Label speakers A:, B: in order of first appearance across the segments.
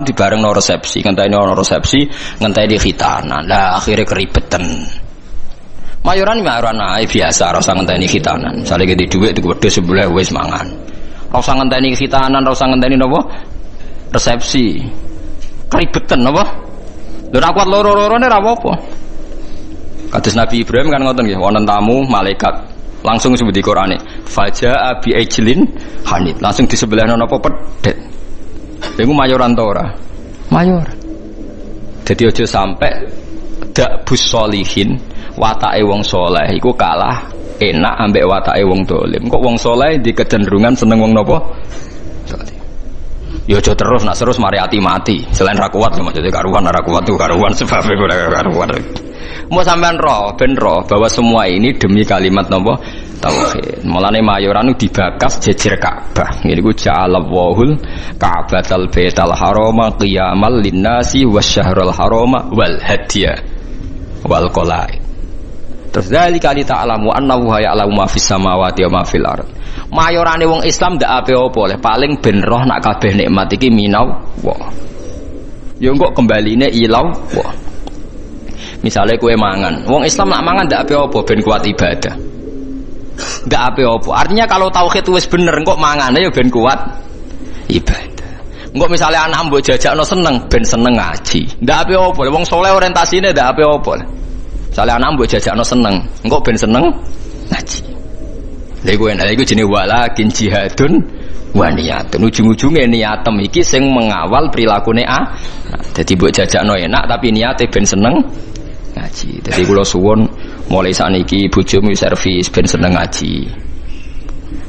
A: dibarengno resepsi, ngenteni ono resepsi, ngenteni khitanan. Lah akhirnya keribetan. Mayoran ae biasa, ora usah ngenteni khitanan. Misale gede dhuwit diku wedhus sebelah wis mangan. Ora usah ngenteni khitanan, ora usah ngenteni napa? Resepsi. Keribetan napa? Lho ora kuat loro-lorone ora apa-apa. Kados Nabi Ibrahim kan ngoten nggih, wonten tamu malaikat langsung disebut di Qur'ane faja'a bi ajlin hanid, langsung di sebelahna napa pedet. Iku mayoran ta ora? Mayor. Dadi aja sampai dak bus solihin watake wong saleh iku kalah enak ambek watake wong dolim. Kok wong saleh di kecenderungan seneng wong napa? Ya aja terus nak terus mari mati. Selain ra kuat lho maksudnya karuan ra kuat tuh karuan sebab ora karuan. Mau sampean roh, ben roh bahwa semua ini demi kalimat napa tauhid. Mulane mayoran dibakas jejer Ka'bah. Ngene iku ja'alallahul Ka'batal Baital Harama qiyamal linnasi wasyahrul harama wal hadiya wal qalaid. Terus zalika li ta'lamu annahu ya'lamu ma fis samawati wa ma fil ard. Mayorane wong Islam ndak ape-apa oleh paling ben roh nak kabeh nikmat iki minallah. Ya engko kembaline ilallah. Misalnya kue mangan, wong Islam nak mangan ndak apa-apa ben kuat ibadah. Ndak apa-apa. Artinya kalau tauhid wis bener, kok mangane ya ben kuat ibadah. Engko misalnya anak mbok jajakno seneng, ben seneng ngaji. Ndak apa-apa. Wong saleh orientasine ndak apa-apa. Misalnya anak mbok jajakno seneng, engko ben seneng ngaji. Lha iku jenenge walakin jihadun wa niyatun. Ujung-ujunge niatem iki sing mengawal prilakune nah, dadi mbok jajakno enak tapi niate ben seneng ngaji. Jadi kula suwun mulai sakniki bojomu servis ben seneng ngaji.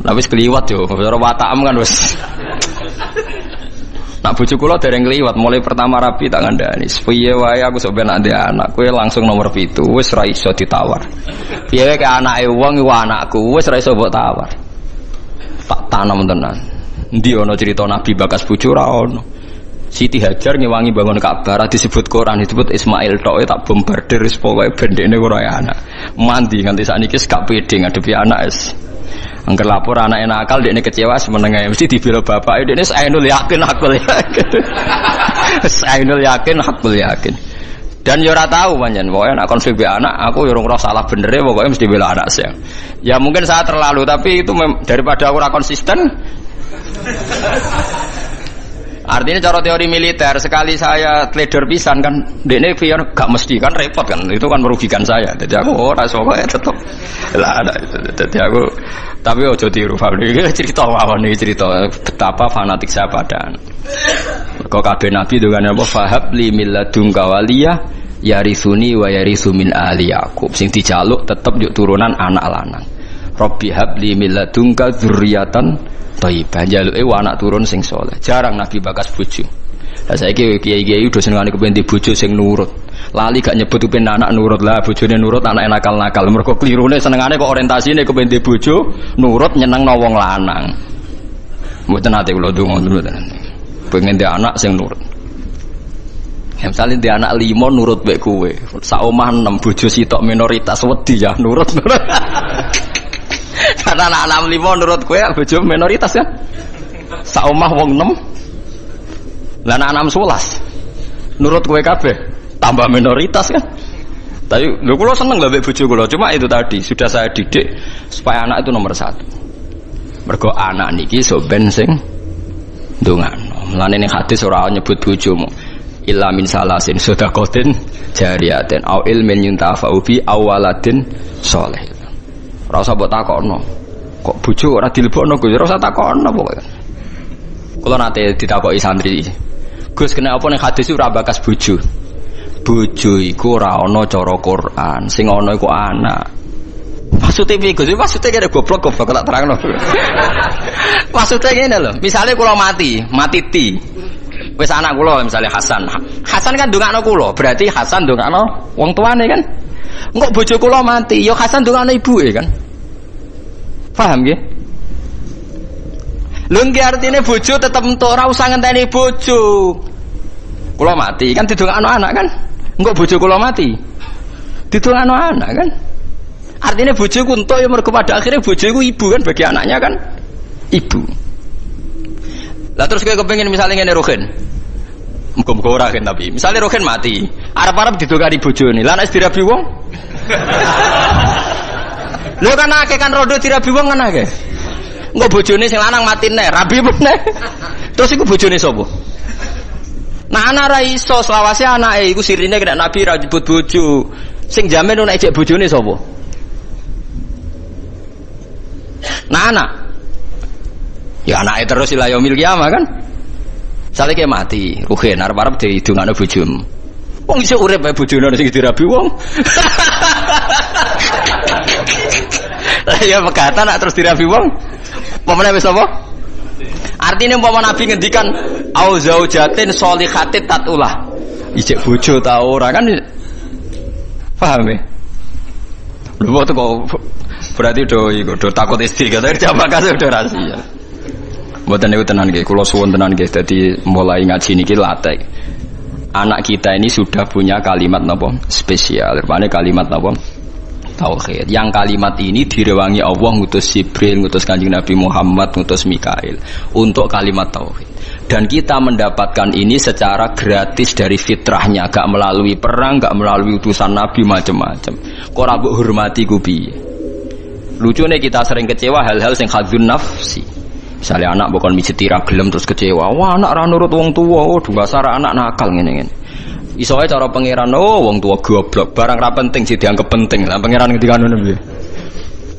A: Lah wis kliwat yo, ora watakam kan wis. Nak bojo kula dereng kliwat, mulai pertama rapi tak ngandani. Piye wae aku sok ben ndek anak, kowe langsung nomor 7, wis ora iso ditawar. Piye wae ke anake wong iku anakku, wis ora iso mbok tawar. Tak tanam tenan. Endi ana cerita Nabi bakas bojo ora ono. Siti Hajar ngewangi bangun Ka'bah disebut Quran disebut Ismail tok tak bombardir wis pokoke bendene ora anak. Mandi nganti sakniki gak pede ngadepi anak wis. Angger lapor anake nakal dekne kecewa semenenge mesti dibela bapake dekne ainul yakin hakul yakin. Ainul yakin hakul yakin. Dan yo ora tahu pancen pokoke nek konflik be anak aku yo ora salah benere pokoke mesti bela anak saya. Ya mungkin saya terlalu tapi itu daripada aku ora konsisten. Artinya cara teori militer sekali saya trader pisan kan dekne pion gak mesti kan repot kan itu kan merugikan saya. Jadi aku ora sokoe tetep lah ada. Jadi aku tapi ojo tiru Fabri cerita mawon iki cerita betapa fanatik saya pada. Mergo kabeh nabi dengan apa fahab li milladunka waliyah yarisuni wa yarisu min ali Yaqub sing dijaluk tetep yuk turunan anak lanang. Rabbi habli milladunka dzurriatan thayyibah jaluke anak turun sing saleh. Jarang nabi bakas bojo. Lah saiki kiai-kiai udah senengane kepen di bojo sing nurut. Lali gak nyebut kepen anak nurut lah, bojone nurut anak nakal-nakal. Mergo klirune senengane kok orientasine kepen di bojo nurut nyenengno wong lanang. Mboten ate kula ndonga nurut tenan. Pengen di anak sing nurut. Ya misale di anak 5 nurut mek kowe. Sak omah 6 bojo sitok minoritas wedi ya nurut. Karena anak 5 nurut kowe bojo minoritas kan. Sak omah wong 6. Lah anak 11 nurut kowe kabeh tambah minoritas kan. Tapi lho kula seneng lho mbek bojo kula. Cuma itu tadi sudah saya didik supaya anak itu nomor 1. Mergo anak niki so ben sing ndongano. Mulane ning hadis ora nyebut bojomu. Illa min salasin sedaqatin jariyatin au ilmin yuntafa'u bi awaladin sholih. Ora usah mbok takokno. Kok bojo ora dilebokno Gus? Ora usah takokno pokoke. Kula nate ditakoki santri. Gus kena apa ning hadis ora bakas bojo? Bojo iku ora ana cara Quran, sing ana iku anak. Maksudnya piye Gus? Maksudnya kene goblok tak terangno. Maksudnya ngene lho, misale kula mati ti. Wis anak kula misalnya Hasan. Hasan kan ndongakno kula, berarti Hasan ndongakno wong tuane kan. Engko bojo kula mati, ya Hasan ndongakno ibuke kan. Paham nggih? Lho nggih artine bojo tetep entuk ora usah ngenteni bojo. Kula mati kan didongakno anak kan. Engko bojo kula mati. Didongakno anak kan. Artinya bojo ku entuk ya mergo pada akhirnya bojo iku ibu kan bagi anaknya kan. Ibu. Lah terus kowe kepengin misalnya ngene Rohin. Muga-muga ora kan tapi. Misale rohen mati, arep-arep didokari bojone. Lah nek dirabi wong. Lho kan akeh kan rondo dirabi wong kan akeh. Engko bojone sing lanang mati nek, rabi meneh. Terus iku bojone sapa? Nah anak ra iso selawase anake iku sirine kena Nabi ra nyebut bojo. Sing jamin nek ejek bojone sapa? Nah anak. Ya anake terus ila yaumil qiyamah kan. Sale ki mati, ruhen arep-arep didongakno bojomu. Wong iso urip bae bojone sing dirabi wong. Lah ya pegatan nak terus dirabi wong. Pemene wis apa? Artinya umpama Nabi ngendikan au zaujatin sholihatin tatulah. Ijek bojo ta ora kan? Paham ya? Lho kok berarti do takut istri kata jamaah kasih udah rahasia. Mboten niku tenan nggih, kula suwun tenan nggih. Dadi mulai ngaji niki latih. Anak kita ini sudah punya kalimat napa spesial. Rupane kalimat napa tauhid. Yang kalimat ini direwangi Allah ngutus Jibril, ngutus Kanjeng Nabi Muhammad, ngutus Mikail untuk kalimat tauhid. Dan kita mendapatkan ini secara gratis dari fitrahnya, gak melalui perang, gak melalui utusan Nabi macam-macam. Kok ora mbok hormati ku piye? Lucune kita sering kecewa hal-hal sing hadzun nafsi. Misalnya anak bukan mijeti ra gelem terus kecewa. Wah, anak ra nurut wong tua. Oh, dasar anak nakal ngene-ngene. Iso ae cara pangeran, oh wong tua goblok, barang ra penting sih dianggap penting. Lah pangeran ngendikane ngono piye?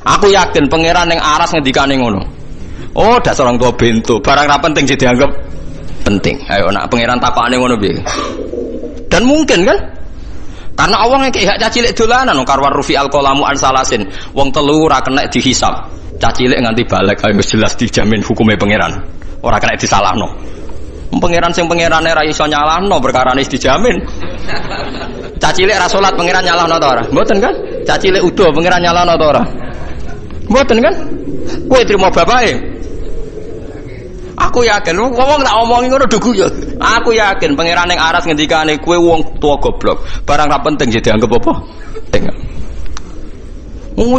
A: Aku yakin pangeran ning aras ngendikane ngono. Oh, dasar orang tua bento, barang ra penting sih dianggap penting. Ayo nak pangeran takokane ngono piye? Dan mungkin kan? Karena Allah ngekek hak cacilik dolanan karwan rufi alqalamu an salasin. Wong telu ora kena dihisab. Cacilik nganti balik ayo jelas dijamin hukumnya pangeran. Ora kena disalahno. Pangeran sing pangerane ra iso nyalahno perkarane dijamin. Cacilik ra salat pangeran nyalahno ta ora? Mboten kan? Cacilik udo pangeran nyalahno ta ora? Mboten kan? Kowe trimo bapake. Aku yakin wong tak omongi ngono dugu ya. Aku yakin pangeran ning aras ngendikane kowe wong tua goblok. Barang ra penting jadi dianggap apa? Penting.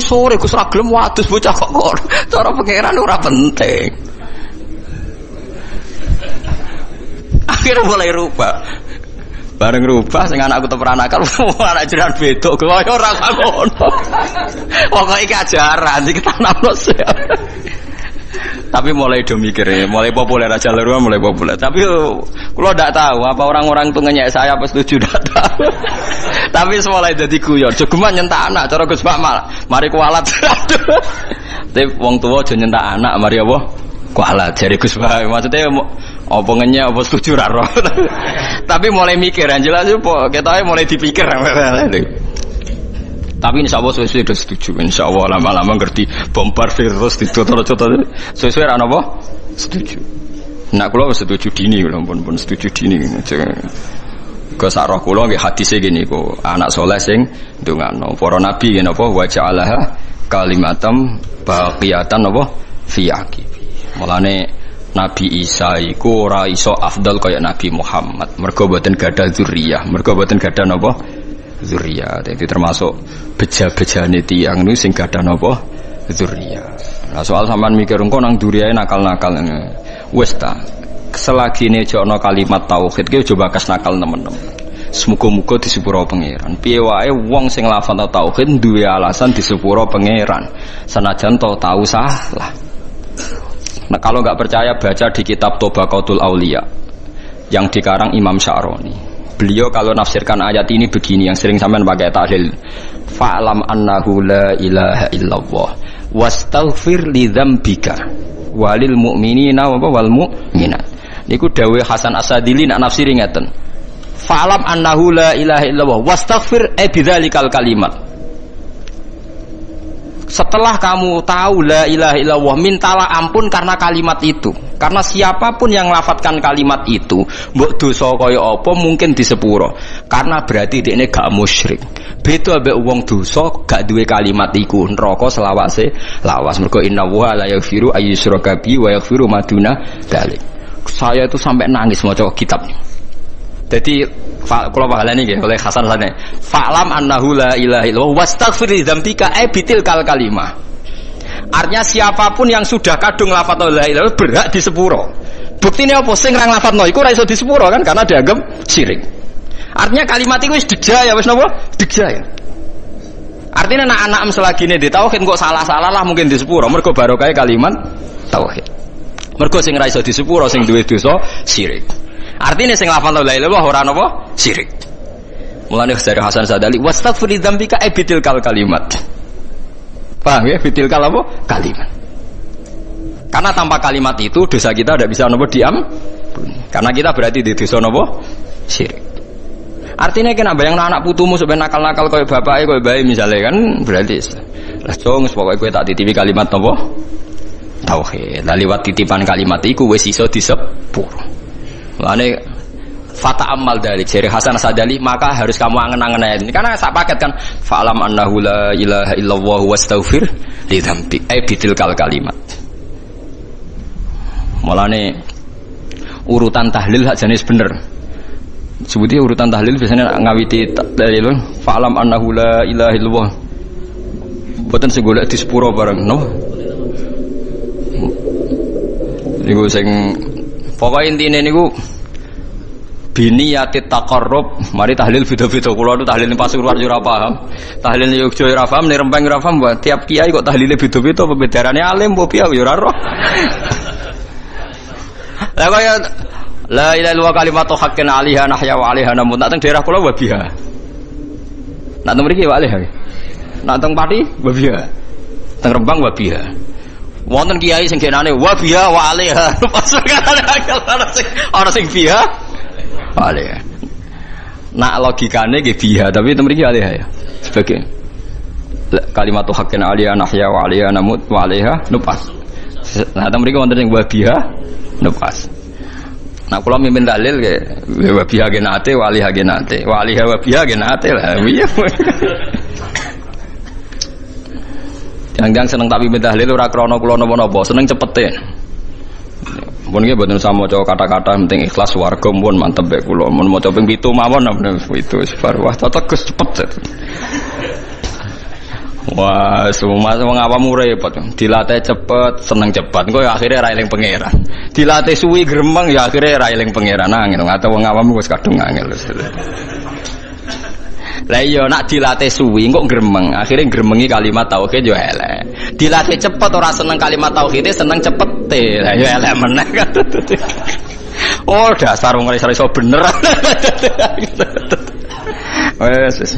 A: Sore Gus ra gelem wadus bocah kok cara pangeran ora penting. Akhirnya mulai rubah. Bareng rubah sing anakku teperanakal anak jiran bedok kaya ora ngono. Pokoke iki ajaran iki tanamno. Tapi mulai do mikir ya, mulai populer aja Leruan mulai populer. Tapi kalau tidak tahu apa orang-orang itu ngenyek saya apa setuju tidak tahu. Tapi mulai jadi guyon. Jogeman nyentak anak, cara Gus Bakmal. Mari kualat. Tapi wong tua aja nyentak anak, mari apa? Kualat. Jadi Gus Bakmal maksudnya apa ngenyek apa setuju raro. Tapi mulai mikir, yang jelas apa kita mulai dipikir. Tapi insya Allah sesuai sudah setuju. Insya Allah lama-lama ngerti bombardir terus ditutur-tutur. Sesuai apa? Setuju. Nak kula setuju dini, pun setuju dini. Ke sarah kula nggih hadise gini kok anak saleh sing ndongakno para nabi ngene apa wa ja'alaha kalimatam baqiyatan apa fi aqibi. Mulane Nabi Isa iku ora iso afdal kaya Nabi Muhammad. Mergo boten gadah zuriyah, mergo boten gadah napa? Zuriyah. Jadi termasuk beja-bejane tiyang niku sing gadah napa? Zuriyah. Nah soal sampean mikir engko nang duriyae nakal-nakal ngene. Wis ta. Selagi nejo ana kalimat tauhid ki aja bakas nakal temen-temen. Semoga-moga disepuro pangeran. Piye wae wong sing lafal tauhid duwe alasan disepuro pangeran. Senajan tahu salah. Nah kalau enggak percaya baca di kitab Tobaqatul Auliya yang dikarang Imam Sya'roni. Beliau kalau nafsirkan ayat ini begini yang sering sampean pakai tahlil. Fa'lam annahu la ilaha illallah wastaghfir li dzambika walil mu'minina wal mu'minat. Niku dawuh Hasan As-Sadili nak nafsiri ngeten. Fa'lam annahu la ilaha illallah wastaghfir bidzalikal kalimat. Setelah kamu tahu la ilaha illallah, mintalah ampun karena kalimat itu. Karena siapapun yang lafadzkan kalimat itu, mbok dosa kaya apa mungkin disepuro. Karena berarti dekne gak musyrik. Beda ambek wong dosa gak duwe kalimat iku, neraka selawase lawas. Mergo innallaha la yaghfiru ayyushraka bi wa yaghfiru ma duna dzalik. Saya itu sampai nangis maca kitab ini. Jadi kalau pahalane nggih oleh Hasan Sane. Fa'lam annahu la ilaha illallah wastaghfir li dzambika bitil kalimah. Artinya siapapun yang sudah kadung lafaz la ilaha illallah berhak disepuro. Buktine apa sing ra nglafadzno iku ora iso disepuro kan karena dianggap syirik. Artinya kalimat iku wis degja ya wis napa? Degja ya. Artinya anak-anak selagine di tauhid kok salah-salah lah mungkin disepuro mergo barokah kalimat tauhid. Mergo sing ra iso disepuro sing duwe dosa syirik. Artinya sing lafal la ilaha illallah ora napa? Syirik. Mulane dari Hasan Sadali wastaghfir dzambika bitil kalimat. Paham ya? Bitil apa? Kalimat. Karena tanpa kalimat itu dosa kita tidak bisa nopo diam. Karena kita berarti di dosa nopo syirik. Artinya kena bayang anak putumu sebenarnya nakal-nakal kaya bapaknya kaya bayi misalnya kan berarti lah jong pokoknya gue tak titipi kalimat nopo tauhid. Lah liwat titipan kalimat iku wis iso disepur. Mulane fata amal dari jari Hasan Sadali maka harus kamu angen-angen ini karena sak paket kan fa'lam annahu la ilaha illallah wastaghfir li dzambik bitil kalimat. Mulane urutan tahlil hak jenis bener. Sebuti urutan tahlil biasanya ngawiti tahlil fa'lam annahu la ilaha illallah. Boten segolek di sepuro bareng no. Niku sing pokoke intine niku biniyati taqarrub. Mari tahlil beda-beda kula nu tahlil Pasuruan yo ora paham. Tahlil Yogyakarta ora paham, nek Rempang ora paham. Tiap kiai kok tahlile beda-beda pembedarane alim apa piye yo ora roh. Lah kaya la ilaha illallah kalimatu haqqin 'alaiha nahya wa 'alaiha namut. Nak teng daerah kula wabiha. Nak teng mriki wa 'alaiha. Nak teng Pati wabiha. Teng Rembang wabiha. Wonten kiai sing genane wabiha wa 'alaiha. Pas ana sing biha. Alaiha. Nak logikane nggih biha, tapi teng mriki 'alaiha ya. Sebagai kalimatu haqqin 'alaiha nahya wa 'alaiha namut wa 'alaiha nupas. Nah teng mriki wonten sing wabiha nupas. Nah kula mimpin dalil ke wabiha genate wa 'alaiha genate. Wa 'alaiha wabiha genate lah. Iya. Jangan seneng tak mimpin dalil ora krana kula napa-napa, seneng cepete. Mun nggih mboten usah maca kata-kata penting ikhlas warga mun mantep bae kula. Mun maca ping 7 mawon itu bar wah tetes cepet. Wah, semua wong awam repot. Dilatih cepet, seneng cepet. Engko ya akhire ra eling pangeran. Dilatih suwi gremeng ya akhire ra eling pangeran angel. Ngate wong awam wis kadung angel. Lah iya nak dilatih suwi kok gremeng, akhire gremengi kalimat tauhid yo elek. Dilatih cepet ora seneng kalimat tauhid, seneng cepete. Lah yo elek meneh kan. Oh, dasar wong iso bener. Wes.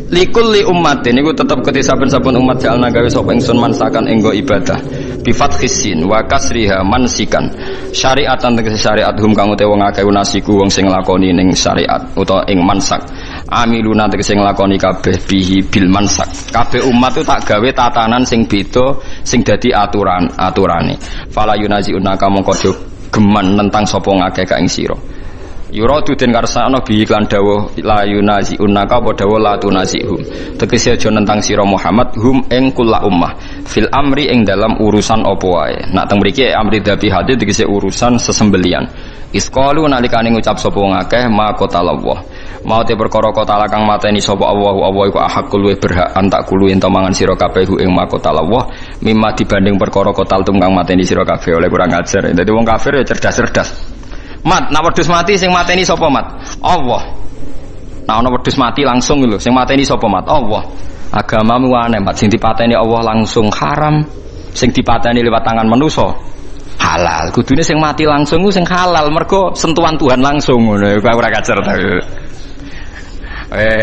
A: Likulli ummatin niku tetep kete saben-saben umat jalna gawe sapa ingsun mansakan enggo ibadah bi fathis sin wa kasriha mansikan syariatan tegese syariat hum kang utawa wong akeh nasiku wong sing nglakoni ning syariat utawa ing mansak amiluna tegese nglakoni kabeh bihi bil mansak kabeh umat itu tak gawe tatanan sing beda sing dadi aturane fala yunaziuna kamu kodho geman tentang sapa ngakeh ka ing sira yuradu den karsana bi iklan dawuh la yunazi unaka apa dawuh la tunazihum tegese aja nentang sira Muhammad hum ing kula ummah fil amri ing dalam urusan apa wae nak teng mriki amri dabi hadis tegese urusan sesembelian isqalu nalikane ngucap sapa ngakeh ma qatallah mau te perkara kota kang mateni sapa Allah iku ahakul we berhak antak kulu ento mangan sira kabeh ing ma qatallah mimma dibanding perkara kotal kang mateni sira kabeh oleh kurang ajar dadi wong kafir ya cerdas-cerdas. Mat, nak wedhus mati sing mateni sapa mat? Allah. Nah ana wedhus mati langsung lho, sing mateni sapa mat? Allah. Agamamu aneh mat, sing dipateni Allah langsung haram, sing dipateni lewat tangan manusa halal. Kudune sing mati langsung ku sing halal mergo sentuhan Tuhan langsung ngono. Ora kacer ta.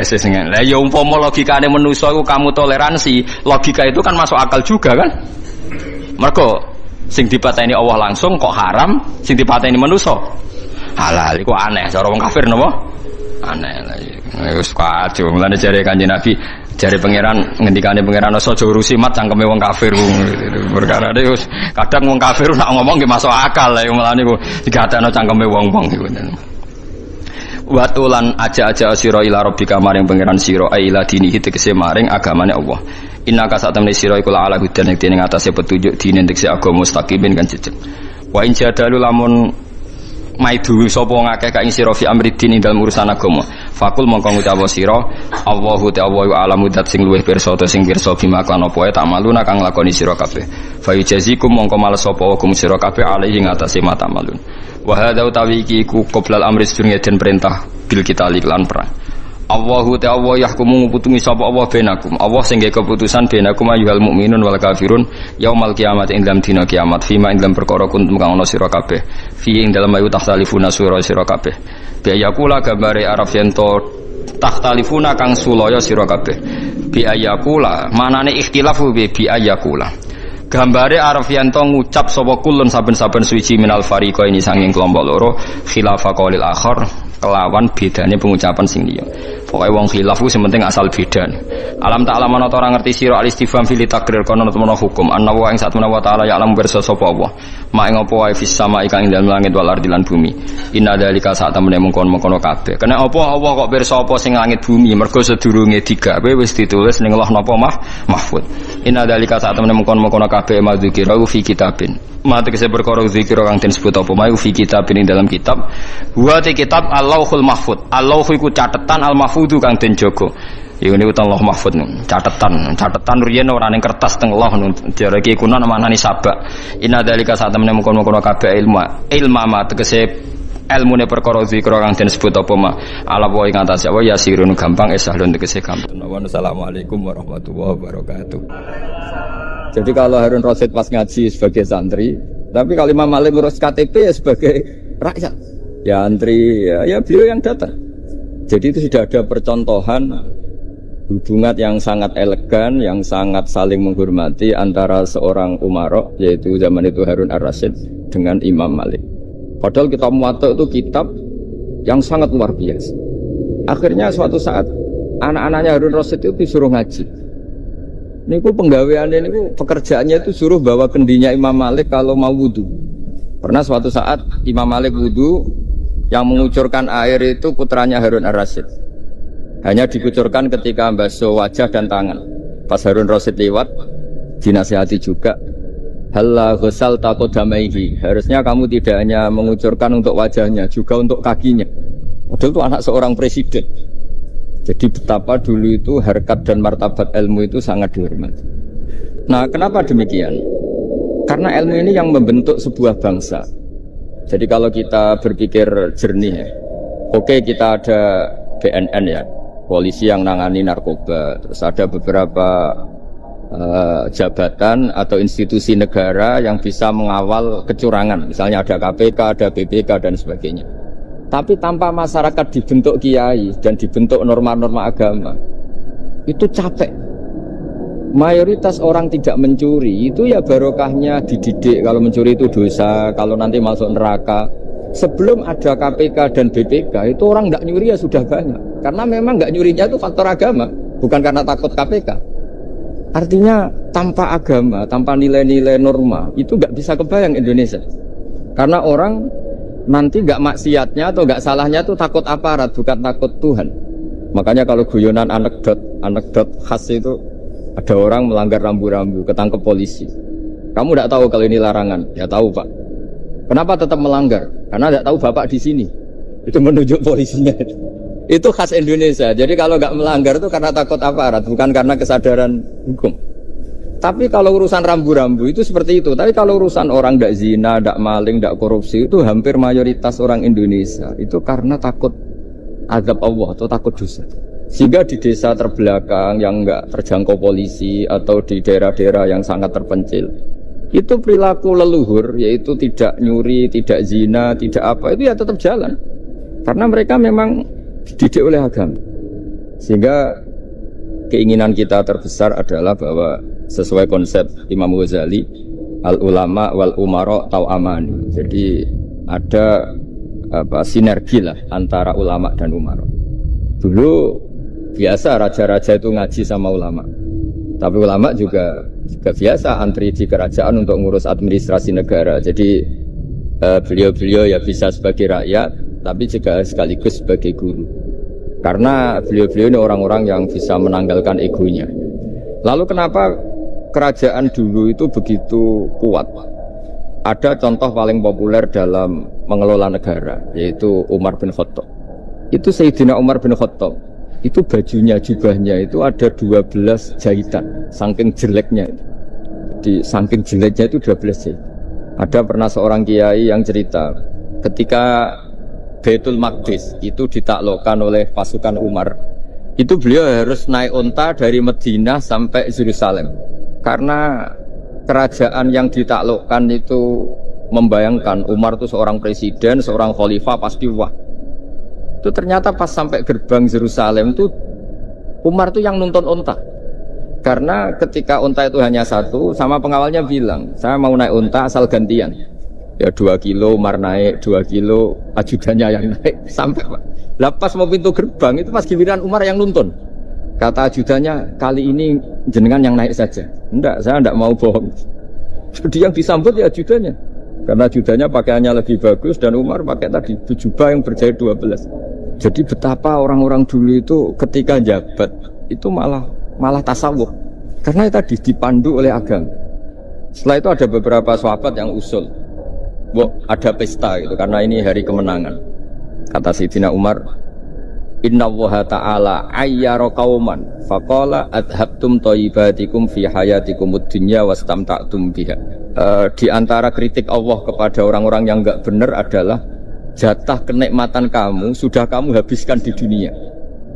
A: Sing lah ya umpama logikane manusa iku kamu toleransi, logika itu kan masuk akal juga kan? Mergo sing dipateni Allah langsung kok haram, sing dipateni manusa halal. Iku aneh cara wong kafir napa? Aneh. Wis kacau. Mulane jare Kanjeng Nabi, jare pangeran ngendikane pangeran aja urusi mat cangkeme wong kafir. Perkara iki wis kadang wong kafir nak ngomong nggih masuk akal. Mulane iku digatekno cangkeme wong-wong iku. Watulan aja-aja sira ila rabbika maring pangeran sira ila dinihi tegese maring agamane Allah. Innaka satamne sira iku ala hudan ing atase petunjuk dine tegese agama mustaqimin kan jejeg. Wa in jadalu lamun maidu sapa wong akeh ka ing sira fi amridin ing dalem urusan agama fakul mongko ngucap sira Allahu ta'ala wa alamu dat sing luwih pirsa ta sing pirsa bima kan apa wae tak maluna kang lakoni sira kabeh fa yujazikum mongko males sapa kum sira kabeh alaihi ngatasi mata malun wa hadza utawi iki ku qoblal amri sedurunge den perintah bil kita lan perang Allahu ta'ala yahkumu nguputungi sapa Allah benakum Allah sing gawe keputusan benakum ayyuhal mukminun wal kafirun yaumal kiamat ing dalam dina kiamat fima ing dalam perkara kuntum kang ana sira kabeh fi ing dalam ayu tahtalifuna sira kabeh bi ayakula gambare araf yento tahtalifuna kang sulaya sira kabeh bi ayakula manane ikhtilafu bi ayakula gambare araf yento ngucap sapa kulun saben-saben suci minal fariqa ini sanging kelompok loro khilafa qaulil akhar kelawan bedane pengucapan sing liya. Pokoke wong khilaf ku sing penting asal beda. Alam tak alam ana ora ngerti sira al-istifham fil takrir kono temono hukum. Annahu ing satmana wa ta'ala ya alam pirsa sapa Allah. Mak ing apa wae fis sama ing dalem langit wal ardi lan bumi. Inna dzalika sak temene mengkon-mengkono kabeh. Kena apa Allah kok pirsa apa sing langit bumi mergo sedurunge digawe wis ditulis ning Allah napa mahfud. Inna dzalika sak temene mengkon-mengkono kabeh madzikira fi kitabin. Mate kese perkara zikira kang den sebut apa mayu fi kitab ing dalam kitab wa te kitab Allahul Mahfud Allah iku catetan al mahfudu kang den jaga iku niku Allah Mahfud catetan riyen ora ning kertas teng Allah jarake iku nang manani sabak inna dalika sak temene mungkon-mungkon kabeh ilma ma tegese ilmune perkara zikira kang den sebut apa ma ala wa ing atas wa yasirun gampang esahlun tegese gampang wa assalamualaikum warahmatullahi wabarakatuh. Jadi kalau Harun Rasid pas ngaji sebagai santri, tapi kalau Imam Malik ngurus KTP ya sebagai rakyat, ya antri, ya beliau yang datang. Jadi itu sudah ada percontohan hubungan yang sangat elegan, yang sangat saling menghormati antara seorang Umaro, yaitu zaman itu Harun Ar-Rasyid dengan Imam Malik. Padahal kitab Muwatta itu kitab yang sangat luar biasa. Akhirnya suatu saat anak-anaknya Harun Rasyid itu disuruh ngaji. Niku penggaweannya niku pekerjaannya itu suruh bawa kendinya Imam Malik kalau mau wudu. Pernah suatu saat Imam Malik wudu yang mengucurkan air itu putranya Harun Ar-Rasyid. Hanya dikucurkan ketika basuh wajah dan tangan. Pas Harun Rasyid lewat dinasihati juga. Halla ghusal taqaddamaihi. Harusnya kamu tidak hanya mengucurkan untuk wajahnya, juga untuk kakinya. Padahal itu anak seorang presiden. Jadi betapa dulu itu harkat dan martabat ilmu itu sangat dihormati. Nah, kenapa demikian? Karena ilmu ini yang membentuk sebuah bangsa. Jadi kalau kita berpikir jernih, oke, kita ada BNN ya, polisi yang nangani narkoba. Terus ada beberapa jabatan atau institusi negara yang bisa mengawal kecurangan. Misalnya ada KPK, ada BPK dan sebagainya. Tapi tanpa masyarakat dibentuk kiai dan dibentuk norma-norma agama, itu capek. Mayoritas orang tidak mencuri, itu ya barokahnya dididik. Kalau mencuri itu dosa, kalau nanti masuk neraka. Sebelum ada KPK dan BPK, itu orang tidak nyuri ya sudah banyak. Karena memang tidak nyurinya itu faktor agama, bukan karena takut KPK. Artinya tanpa agama, tanpa nilai-nilai norma, itu nggak bisa kebayang Indonesia. Karena orang nanti gak maksiatnya atau gak salahnya itu takut aparat, bukan takut Tuhan. Makanya kalau guyonan anekdot khas itu, ada orang melanggar rambu-rambu, ketangkep polisi. Kamu gak tahu kalau ini larangan? Ya tahu Pak. Kenapa tetap melanggar? Karena gak tahu Bapak di sini. Itu menunjuk polisinya. Itu khas Indonesia. Jadi kalau gak melanggar itu karena takut aparat, bukan karena kesadaran hukum. Tapi kalau urusan rambu-rambu itu seperti itu. Tapi kalau urusan orang tidak zina, tidak maling, tidak korupsi, itu hampir mayoritas orang Indonesia itu karena takut azab Allah atau takut dosa. Sehingga di desa terbelakang yang enggak terjangkau polisi atau di daerah-daerah yang sangat terpencil, itu perilaku leluhur, yaitu tidak nyuri, tidak zina, tidak apa, itu ya tetap jalan. Karena mereka memang dididik oleh agama. Sehingga keinginan kita terbesar adalah bahwa sesuai konsep Imam Ghazali, al-ulama wal umara tau'amani. Jadi ada sinergi lah antara ulama dan umara. Dulu biasa raja-raja itu ngaji sama ulama. Tapi ulama juga biasa antri di kerajaan untuk ngurus administrasi negara. Jadi beliau-beliau ya bisa sebagai rakyat, tapi juga sekaligus sebagai guru. Karena beliau-beliau ini orang-orang yang bisa menanggalkan egonya. Lalu kenapa kerajaan dulu itu begitu kuat? Ada contoh paling populer dalam mengelola negara, yaitu Umar bin Khattab. Itu Sayyidina Umar bin Khattab, itu bajunya, jubahnya itu ada 12 jahitan, saking jeleknya. Jadi saking jeleknya itu 12 jahitan. Ada pernah seorang kiai yang cerita, ketika Baitul Maqdis itu ditaklukkan oleh pasukan Umar, itu beliau harus naik unta dari Madinah sampai Yerusalem. Karena kerajaan yang ditaklukkan itu membayangkan Umar itu seorang presiden, seorang khalifah, pasti wah. Itu ternyata pas sampai gerbang Yerusalem itu Umar itu yang nuntun unta. Karena ketika unta itu hanya satu, sama pengawalnya bilang, saya mau naik unta asal gantian. Ya 2 kilo Umar naik, 2 kilo ajudannya yang naik. Sampai Pak. Lepas mau pintu gerbang itu pas giliran Umar yang nuntun. Kata ajudannya, kali ini jenengan yang naik saja. Enggak, saya enggak mau bohong. Jadi yang disambut ya ajudannya. Karena ajudannya pakaiannya lebih bagus dan Umar pakai tadi jubah yang berjahit 12. Jadi betapa orang-orang dulu itu ketika jabat itu malah tasawuf. Karena tadi dipandu oleh agama. Setelah itu ada beberapa sahabat yang usul, ada pesta gitu karena ini hari kemenangan. Kata Sayyidina Umar, Inna Allaha ta'ala ayyara qauman faqala adhabtum thayyibatikum fi hayatikumud dunya wastamta'tum biha. Di antara kritik Allah kepada orang-orang yang enggak benar adalah jatah kenikmatan kamu sudah kamu habiskan di dunia,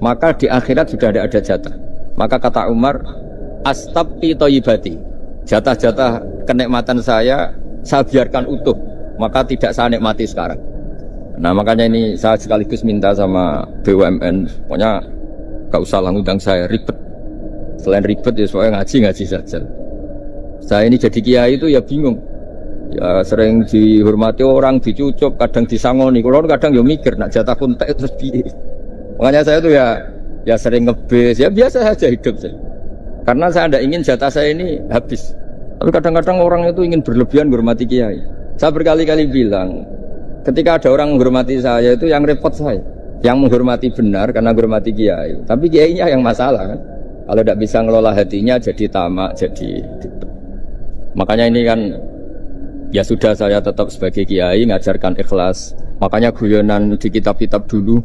A: maka di akhirat sudah tidak ada jatah. Maka kata Umar, astabqi thayyibati, jatah-jatah kenikmatan saya biarkan utuh, maka tidak saya nikmati sekarang. Nah makanya ini saya sekaligus minta sama BUMN, pokoknya gak usah lah ngundang saya, ribet. Selain ribet ya soalnya ngaji saja. Saya ini jadi kiai itu ya bingung, ya sering dihormati orang, dicucuk, kadang disangoni. Kalau kadang ya mikir, nak jatah kuntek terus piye. Makanya saya tuh ya sering ngebis, ya biasa saja hidup saya. Karena saya tidak ingin jatah saya ini habis. Tapi kadang-kadang orang itu ingin berlebihan menghormati kiai. Saya berkali-kali bilang, ketika ada orang menghormati saya itu yang repot saya, yang menghormati benar karena menghormati kiai. Tapi kiainya yang masalah kan. Kalau tidak bisa ngelola hatinya jadi tamak, jadi. Makanya ini kan ya sudah saya tetap sebagai kiai ngajarkan ikhlas. Makanya guyonan di kitab-kitab dulu.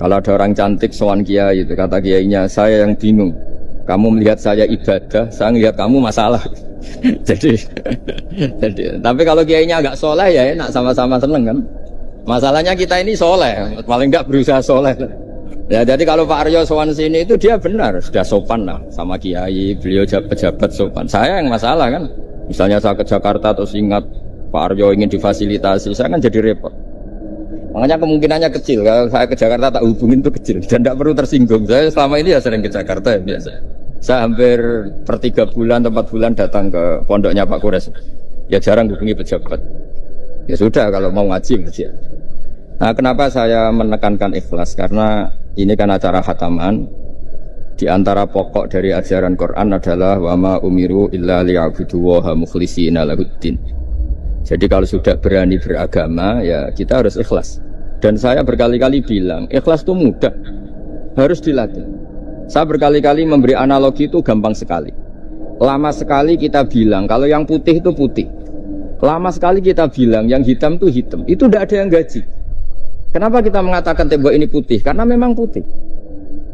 A: Kalau ada orang cantik sowan kiai itu kata kiainya, saya yang bingung. Kamu melihat saya ibadah, saya melihat kamu masalah. jadi tapi kalau kiainya agak soleh ya enak, sama-sama seneng kan. Masalahnya kita ini soleh, paling enggak berusaha soleh. Ya jadi kalau Pak Aryo sowan sini itu dia benar, sudah sopan lah sama kiai, beliau pejabat sopan. Saya yang masalah kan. Misalnya saya ke Jakarta terus ingat Pak Aryo ingin difasilitasi, saya kan jadi repot. Makanya kemungkinannya kecil, kalau saya ke Jakarta tak hubungin itu kecil dan tidak perlu tersinggung. Saya selama ini ya sering ke Jakarta ya biasa. Saya hampir per 3 bulan atau 4 bulan datang ke pondoknya Pak Kures. Ya jarang hubungi pejabat. Ya sudah kalau mau ngaji ngaji. Nah kenapa saya menekankan ikhlas? Karena ini kan acara khataman. Di antara pokok dari ajaran Quran adalah wa ma umiru illa liya'budullaha mukhlishina lahuddin. Jadi kalau sudah berani beragama ya kita harus ikhlas. Dan saya berkali-kali bilang ikhlas itu mudah, harus dilatih. Saya berkali-kali memberi analogi itu gampang sekali. Lama sekali kita bilang kalau yang putih itu putih. Lama sekali kita bilang yang hitam itu hitam. Itu tidak ada yang gaji. Kenapa kita mengatakan tembok ini putih? Karena memang putih.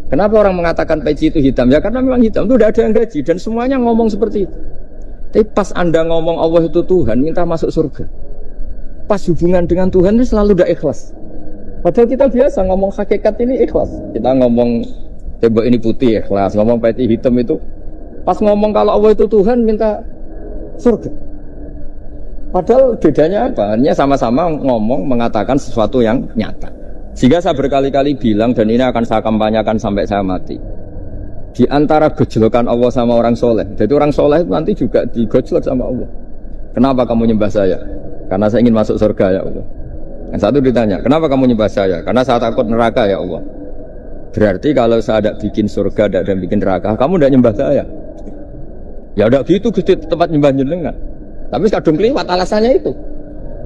A: Kenapa orang mengatakan peci itu hitam? Ya karena memang hitam, itu tidak ada yang gaji. Dan semuanya ngomong seperti itu. Tapi pas Anda ngomong Allah itu Tuhan, minta masuk surga. Pas hubungan dengan Tuhan itu selalu tidak ikhlas. Padahal kita biasa ngomong hakikat ini ikhlas. Kita ngomong tembok ini putih ikhlas, ngomong peci hitam itu. Pas ngomong kalau Allah itu Tuhan, minta surga. Padahal bedanya apa? Hanya sama-sama ngomong, mengatakan sesuatu yang nyata. Sehingga saya berkali-kali bilang, dan ini akan saya kampanyakan sampai saya mati. Di antara gejolokan Allah sama orang soleh. Jadi orang soleh itu nanti juga digojlok sama Allah. Kenapa kamu nyembah saya? Karena saya ingin masuk surga ya Allah. Yang satu ditanya, kenapa kamu nyembah saya? Karena saya takut neraka ya Allah. Berarti kalau saya tidak bikin surga, tidak bikin neraka, kamu tidak nyembah saya. Ya udah gitu Gusti tempat nyembah jenengan. Tapi kadung keliwat alasannya itu.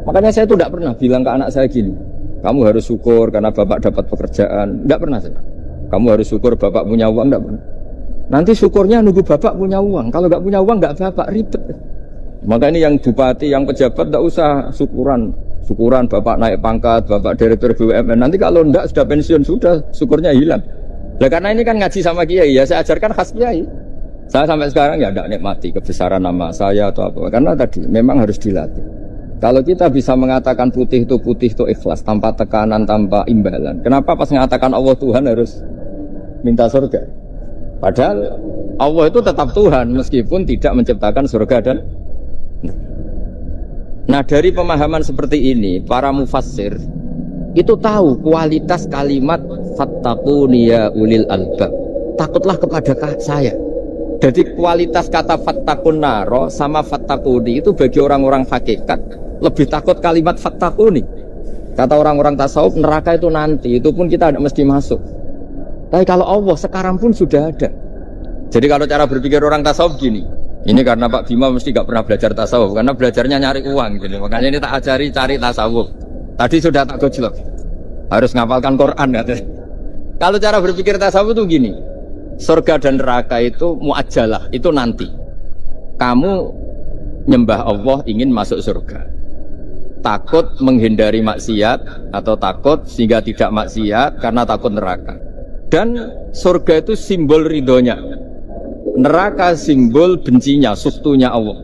A: Makanya saya itu tidak pernah bilang ke anak saya gini, kamu harus syukur karena bapak dapat pekerjaan. Tidak pernah saya. Kamu harus syukur bapak punya uang. Tidak pernah. Nanti syukurnya nunggu bapak punya uang. Kalau nggak punya uang nggak bapak ribet.
B: Maka ini yang bupati, yang pejabat tidak usah syukuran bapak naik pangkat, bapak direktur BUMN. Nanti kalau enggak sudah pensiun sudah syukurnya hilang. Nah, karena ini kan ngaji sama kiai ya, saya ajarkan khas kiai. Saya sampai sekarang ya tidak nikmati kebesaran nama saya atau apa, karena tadi memang harus dilatih. Kalau kita bisa mengatakan putih itu ikhlas, tanpa tekanan, tanpa imbalan. Kenapa pas mengatakan Allah Tuhan harus minta surga? Padahal Allah itu tetap Tuhan meskipun tidak menciptakan surga dan. Nah, dari pemahaman seperti ini para mufassir itu tahu kualitas kalimat fattaquni ya ulil albab. Takutlah kepada saya. Jadi kualitas kata fattaqun naro sama fattaquni itu bagi orang-orang hakikat lebih takut kalimat fattaquni. Kata orang-orang tasawuf neraka itu nanti, itu pun kita tidak mesti masuk. Tapi kalau Allah sekarang pun sudah ada. Jadi kalau cara berpikir orang tasawuf gini. Ini karena Pak Bima mesti gak pernah belajar tasawuf, karena belajarnya nyari uang gitu. Makanya ini tak ajari cari tasawuf. Tadi sudah tak gojlok, harus ngapalkan Quran katanya. Kalau cara berpikir tasawuf itu gini, surga dan neraka itu muajjalah, itu nanti. Kamu nyembah Allah ingin masuk surga, takut menghindari maksiat atau takut sehingga tidak maksiat karena takut neraka. Dan surga itu simbol ridhonya, neraka simbol bencinya, suktunya Allah.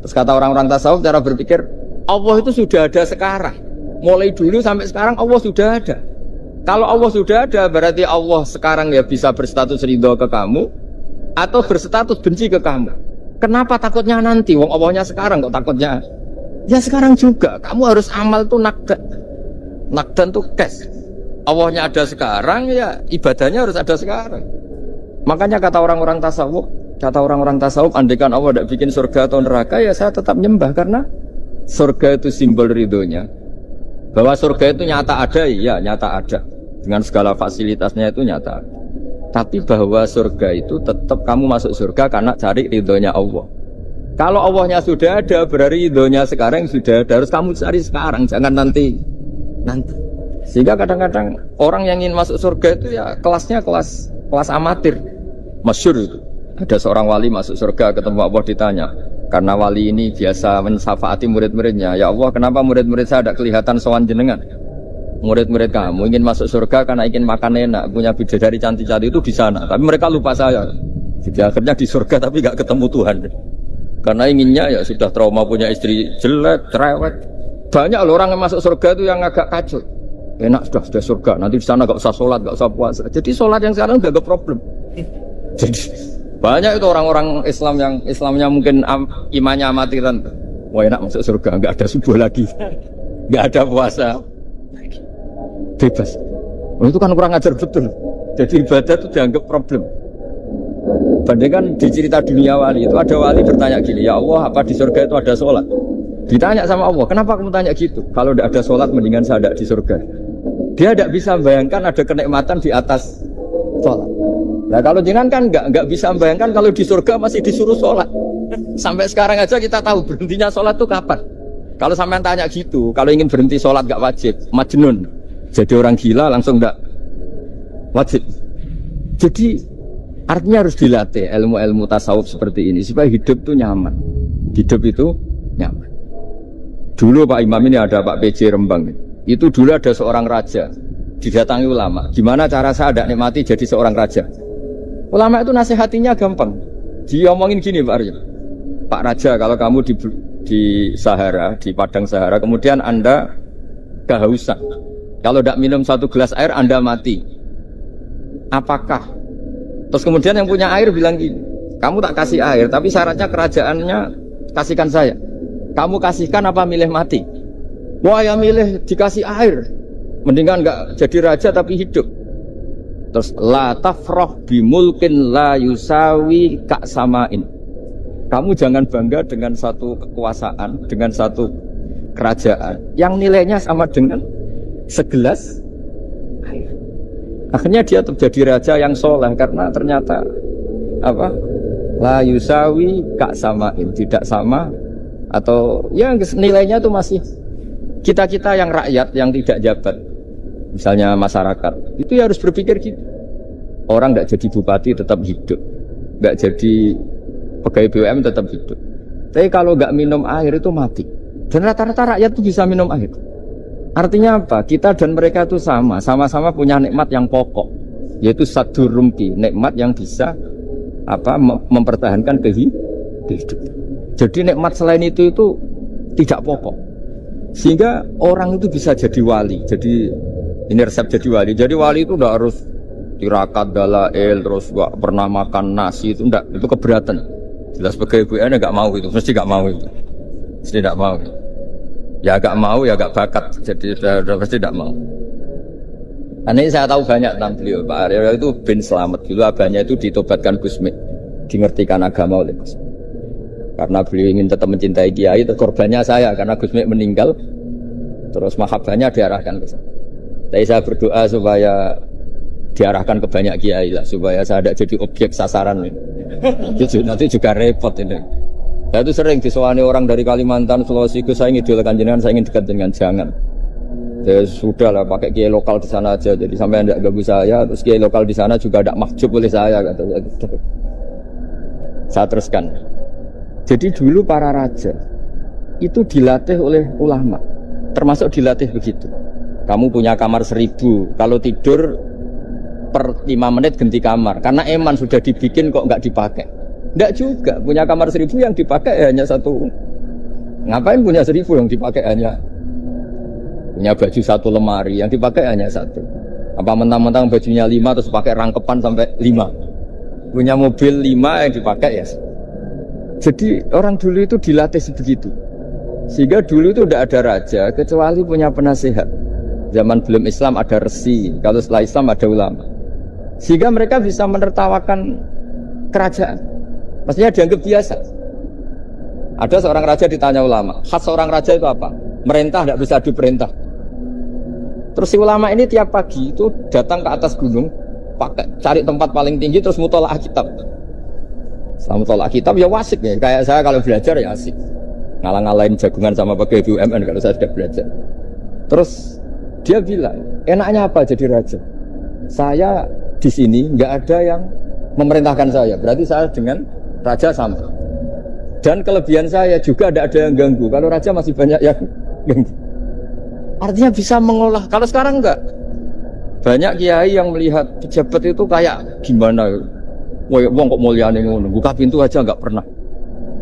B: Terus kata orang-orang tasawuf cara berpikir, Allah itu sudah ada sekarang. Mulai dulu sampai sekarang Allah sudah ada. Kalau Allah sudah ada berarti Allah sekarang ya bisa berstatus ridho ke kamu atau berstatus benci ke kamu. Kenapa takutnya nanti? Wong Allahnya sekarang kok takutnya? Ya sekarang juga. Kamu harus amal tuh nakdan. Nakdan tuh cash. Allahnya ada sekarang ya ibadahnya harus ada sekarang. Makanya kata orang-orang tasawuf, andaikan Allah tidak bikin surga atau neraka, ya saya tetap nyembah karena surga itu simbol ridhonya. Bahwa surga itu nyata ada, ya nyata ada. Dengan segala fasilitasnya itu nyata. Tapi bahwa surga itu tetap kamu masuk surga karena cari ridhonya Allah. Kalau Allahnya sudah ada, berarti ridhonya sekarang sudah ada. Harus kamu cari sekarang, jangan nanti. Sehingga kadang-kadang orang yang ingin masuk surga itu ya kelasnya kelas amatir. Masyhur itu. Ada seorang wali masuk surga ketemu Allah ditanya. Karena wali ini biasa mensafaati murid-muridnya. Ya Allah, kenapa murid-murid saya tidak kelihatan sowan jenengan? Murid-murid kamu ingin masuk surga karena ingin makan enak, punya bidadari cantik-cantik itu di sana. Tapi mereka lupa saya. Jadi akhirnya di surga tapi nggak ketemu Tuhan. Karena inginnya ya sudah trauma punya istri jelek, cerewet. Banyak loh orang yang masuk surga itu yang agak kacau. Enak sudah surga, nanti di sana nggak usah sholat, nggak usah puasa. Jadi sholat yang sekarang nggak ada problem. Jadi banyak itu orang-orang Islam yang Islamnya mungkin imannya amatiran. Wah enak masuk surga, nggak ada subuh lagi, nggak ada puasa, bebas. Itu kan kurang ajar betul. Jadi ibadah itu dianggap problem. Bandingkan di cerita dunia wali itu ada wali bertanya gini, ya Allah apa di surga itu ada sholat? Ditanya sama Allah, kenapa kamu tanya gitu? Kalau tidak ada sholat mendingan saya tidak di surga. Dia tidak bisa membayangkan ada kenikmatan di atas sholat. Nah kalau jangan kan nggak bisa membayangkan kalau di surga masih disuruh sholat. Sampai sekarang aja kita tahu berhentinya sholat itu kapan. Kalau sampean tanya gitu, kalau ingin berhenti sholat nggak wajib, majnun. Jadi orang gila langsung nggak wajib. Jadi artinya harus dilatih ilmu-ilmu tasawuf seperti ini supaya hidup itu nyaman. Hidup itu nyaman. Dulu Pak Imam ini ada Pak PJ Rembang. Itu dulu ada seorang raja didatangi ulama. Gimana cara saya tidak nikmati jadi seorang raja? Ulama itu nasihatinya gampang. Dia omongin gini Pak Arya. Pak Raja, kalau kamu di Sahara, di padang Sahara, kemudian Anda kehausan. Kalau tidak minum satu gelas air, Anda mati. Apakah? Terus kemudian yang punya air bilang gini, kamu tak kasih air, tapi syaratnya kerajaannya kasihkan saya. Kamu kasihkan apa milih mati? Wah ya milih dikasih air. Mendingan enggak jadi raja tapi hidup. Terus la tafrah bimulkin la yusawi kak samain. Kamu jangan bangga dengan satu kekuasaan, dengan satu kerajaan yang nilainya sama dengan segelas air. Akhirnya dia terjadi raja yang soleh karena ternyata apa? La yusawi kak samain, tidak sama atau ya nilainya itu masih kita-kita yang rakyat yang tidak jabat. Misalnya masyarakat, itu ya harus berpikir gitu. Orang tidak jadi bupati tetap hidup, tidak jadi pegawai BUMN tetap hidup. Tapi kalau nggak minum air itu mati. Dan rata-rata rakyat itu bisa minum air. Artinya apa? Kita dan mereka itu sama-sama punya nikmat yang pokok, yaitu sadur rumki, nikmat yang bisa mempertahankan kehidupan. Jadi nikmat selain itu tidak pokok. Sehingga orang itu bisa jadi wali. Jadi ini resep jadi wali. Jadi wali itu tidak harus tirakat dalail terus gak pernah makan nasi itu enggak, itu keberatan. Jelas sebagai ibu nggak mau itu, mesti nggak mau itu, mesti tidak mau. Ya agak mau ya agak bakat, jadi sudah pasti tidak mau. Ini saya tahu banyak tentang beliau. Pak Aryo itu bin Slamet dulu, abahnya itu ditobatkan Gusmi, dimengertikan agama oleh Gusmi. Karena beliau ingin tetap mencintai Kiai, korbannya saya karena Gusmi meninggal, terus mahabbahnya diarahkan ke saya. Tapi saya berdoa supaya diarahkan ke banyak kiai lah, supaya saya tidak jadi objek sasaran. Nanti juga repot ini. Saya itu sering disewani orang dari Kalimantan, Sulawesi, saya ingin idolakan jenengan, saya ingin dekat dengan jangan. Ya sudah lah, pakai kiai lokal di sana aja. Jadi sampai tidak ganggu saya, terus kiai lokal di sana juga tidak mahjub oleh saya. Kata. Saya teruskan. Jadi dulu para raja itu dilatih oleh ulama, termasuk dilatih begitu. Kamu punya kamar 1000, kalau tidur per 5 menit ganti kamar. Karena eman sudah dibikin kok nggak dipakai. Nggak juga, punya kamar 1000 yang dipakai hanya satu. Ngapain punya 1000 yang dipakai hanya punya baju satu lemari, yang dipakai hanya satu. Apa mentang-mentang bajunya 5 terus pakai rangkepan sampai 5. Punya mobil 5 yang dipakai ya. Jadi orang dulu itu dilatih sebegitu. Sehingga dulu itu tidak ada raja kecuali punya penasehat. Zaman belum Islam ada resi, kalau setelah Islam ada ulama. Sehingga mereka bisa menertawakan kerajaan. Maksudnya dianggap biasa. Ada seorang raja ditanya ulama, khas seorang raja itu apa? Merintah, tidak bisa diperintah. Terus si ulama ini tiap pagi itu datang ke atas gunung, cari tempat paling tinggi terus mutola'ah kitab. Setelah mutola'ah kitab ya wasik ya. Kayak saya kalau belajar ya asik. Ngalang-ngalain jagungan sama pegawai BUMN kalau saya sudah belajar. Terus dia bilang, enaknya apa jadi raja? Saya di sini nggak ada yang memerintahkan saya. Berarti saya dengan raja sama. Dan kelebihan saya juga tidak ada yang ganggu. Kalau raja masih banyak yang ganggu. Artinya bisa mengolah. Kalau sekarang enggak. Banyak kiai yang melihat pejabat itu kayak gimana? Wong kok mulyane ngono. Buka pintu aja enggak pernah.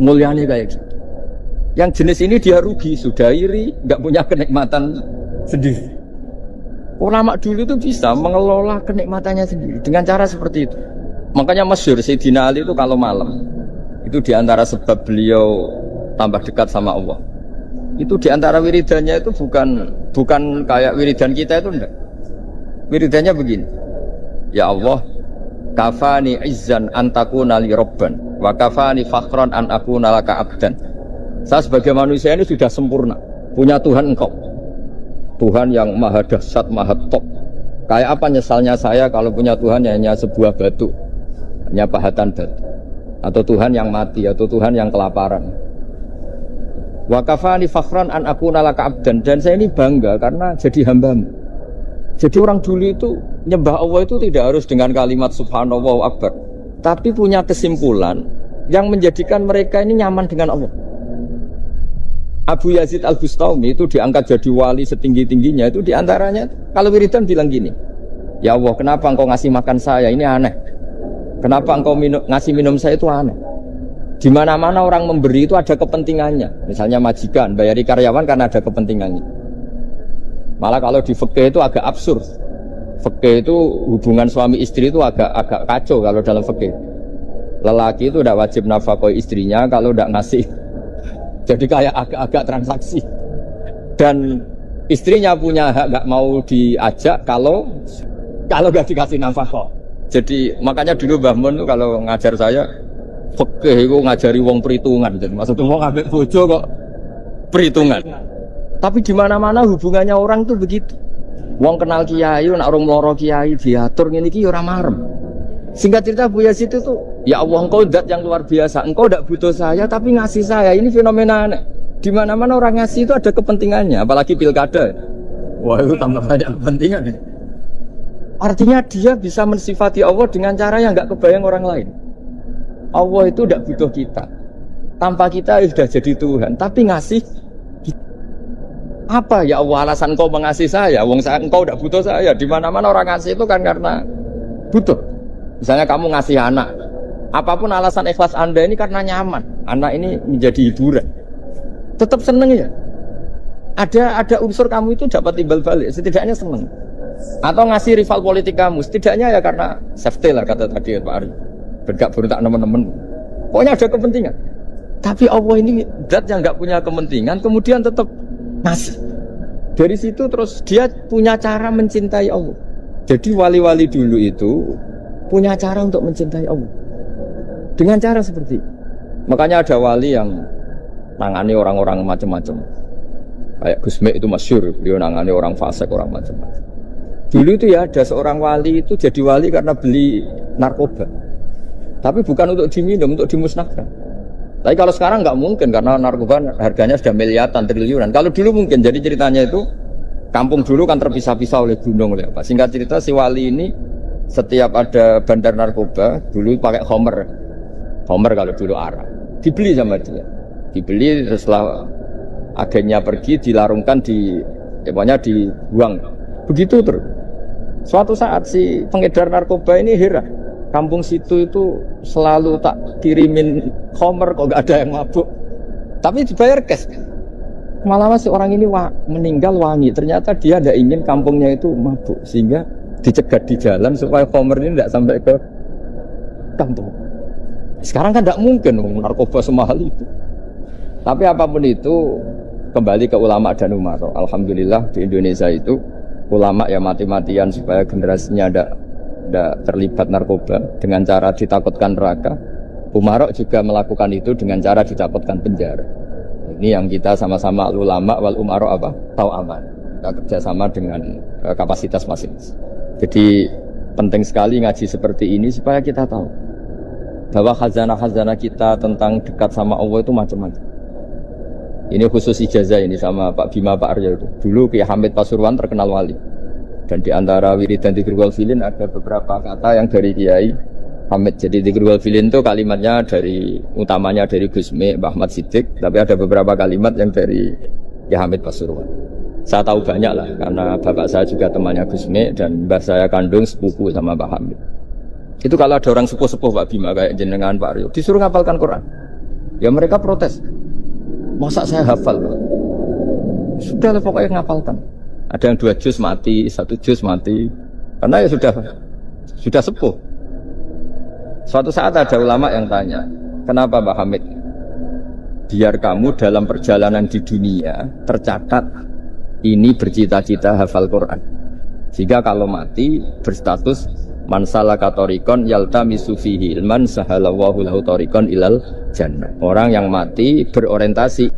B: Mulyane kayak gitu. Yang jenis ini dia rugi, sudah iri, enggak punya kenikmatan sendiri. Ulama dulu itu bisa mengelola kenikmatannya sendiri dengan cara seperti itu. Makanya masyhur Sayyidina Ali itu kalau malam itu diantara sebab beliau tambah dekat sama Allah. Itu diantara wiridannya itu bukan kayak wiridan kita itu enggak. Wiridannya begini. Ya Allah, kafani izzan an takuna li rabban wa kafani fakhran an akuna laka abdan. Saya sebagai manusia ini sudah sempurna, punya Tuhan engkau. Tuhan yang maha dahsyat, maha top. Kayak apa nyesalnya saya kalau punya Tuhan yang hanya sebuah batu, hanya pahatan batu. Atau Tuhan yang mati, atau Tuhan yang kelaparan. Wa kafani fakhran an akuna laka abdan. Dan saya ini bangga karena jadi hambamu. Jadi orang dulu itu nyembah Allah itu tidak harus dengan kalimat subhanallah akbar, tapi punya kesimpulan yang menjadikan mereka ini nyaman dengan Allah. Abu Yazid Al-Bustami itu diangkat jadi wali setinggi-tingginya. Itu diantaranya kalau wiridan bilang gini, ya Allah, kenapa engkau ngasih makan saya, ini aneh. Kenapa engkau ngasih minum saya, itu aneh. Di mana-mana orang memberi itu ada kepentingannya. Misalnya majikan bayari karyawan karena ada kepentingannya. Malah kalau di fikih itu agak absurd. Fikih itu hubungan suami istri itu agak kacau kalau dalam fikih. Lelaki itu tidak wajib nafkahi istrinya kalau tidak ngasih. Jadi kayak agak-agak transaksi. Dan istrinya punya hak nggak mau diajak kalau nggak dikasih nafkah. Jadi makanya dulu Mbah Mun tuh kalau ngajar saya fikih itu ngajari wong perhitungan. Jadi maksudnya wong ambek bojo kok perhitungan. Tapi di mana-mana hubungannya orang tuh begitu. Wong kenal kiai, nak orang mloro kiai diatur ngene iki ora marem. Singkat cerita Bu Yazid itu ya Allah, engkau zat yang luar biasa. Engkau tidak butuh saya tapi ngasih saya. Ini fenomena aneh. Di mana-mana orang ngasih itu ada kepentingannya, apalagi pilkada. Wah, itu tambah banyak kepentingan. Artinya dia bisa mensifati Allah dengan cara yang enggak kebayang orang lain. Allah itu tidak butuh kita. tanpa kita sudah jadi Tuhan, tapi ngasih apa ya Allah alasan kau mengasihi saya? Wong saya engkau tidak butuh saya. Di mana-mana orang ngasih itu kan karena butuh. Misalnya kamu ngasih anak, apapun alasan ikhlas Anda ini karena nyaman. Anak ini menjadi hiburan. Tetap seneng ya. Ada unsur kamu itu dapat timbal balik, setidaknya seneng. Atau ngasih rival politik kamu, setidaknya ya karena safety lah kata tadi Pak Ari. Bergak berontak teman-teman. Pokoknya ada kepentingan. Tapi Allah ini zat yang nggak punya kepentingan, kemudian tetap ngasih. Dari situ terus dia punya cara mencintai Allah. Jadi wali-wali dulu itu punya cara untuk mencintai Allah. Dengan cara seperti itu. Makanya ada wali yang nangani orang-orang macam-macam. Kayak Gusme itu masyhur, beliau nangani orang fasik, orang macam-macam. Dulu itu ya ada seorang wali itu jadi wali karena beli narkoba. Tapi bukan untuk diminum, untuk dimusnahkan. Tapi kalau sekarang nggak mungkin karena narkoba harganya sudah miliaran, triliunan. Kalau dulu mungkin. Jadi ceritanya itu kampung dulu kan terpisah-pisah oleh gunung, oleh apa. Singkat cerita si wali ini setiap ada bandar narkoba dulu pakai homer kalau dulu arak. Dibeli sama dia. Dibeli setelah agennya pergi dilarungkan pokoknya dibuang. Begitu terus. Suatu saat si pengedar narkoba ini heran. Kampung situ itu selalu tak kirimin homer kok gak ada yang mabuk. Tapi dibayar cash. Malah si orang ini meninggal wangi. Ternyata dia tidak ingin kampungnya itu mabuk. Sehingga dicegat di jalan supaya homer ini tidak sampai ke kampung. Sekarang kan tidak mungkin narkoba semahal itu. Tapi apapun itu kembali ke ulama dan umaro. Alhamdulillah di Indonesia itu ulama ya mati-matian supaya generasinya tidak terlibat narkoba dengan cara ditakutkan neraka. Umarok juga melakukan itu dengan cara ditakutkan penjara. Ini yang kita sama-sama ulama wal umarok apa? Tahu aman. Kita kerjasama dengan kapasitas masing-masing. Jadi penting sekali ngaji seperti ini supaya kita tahu bahwa khazanah-khazanah kita tentang dekat sama Allah itu macam-macam. Ini khusus ijazah ini sama Pak Bima Pak Arya itu. Dulu Kiai Hamid Pasuruan terkenal wali. Dan di antara wirid dan dzikrul filin ada beberapa kata yang dari Kiai Hamid. Jadi dzikrul filin itu kalimatnya utamanya dari Gusme, Mbah Ahmad Siddiq, tapi ada beberapa kalimat yang dari Kiai Hamid Pasuruan. Saya tahu banyak lah karena bapak saya juga temannya Gusme dan mbah saya kandung sepupu sama Mbah Hamid. Itu kalau ada orang sepuh-sepuh Pak Bima kayak jenengan Pak Aryo disuruh ngapalkan Quran. Ya mereka protes. Masa saya hafal? Sudah lah pokoknya ngapalkan. Ada yang 2 juz mati, 1 juz mati. Karena ya sudah sepuh. Suatu saat ada ulama yang tanya, kenapa Mbak Hamid? Biar kamu dalam perjalanan di dunia tercatat ini bercita-cita hafal Quran. Sehingga kalau mati berstatus man salaka thariqan yaltamisu fihi ilman sahalallahu lahu thariqan ilal jannah. Orang yang mati berorientasi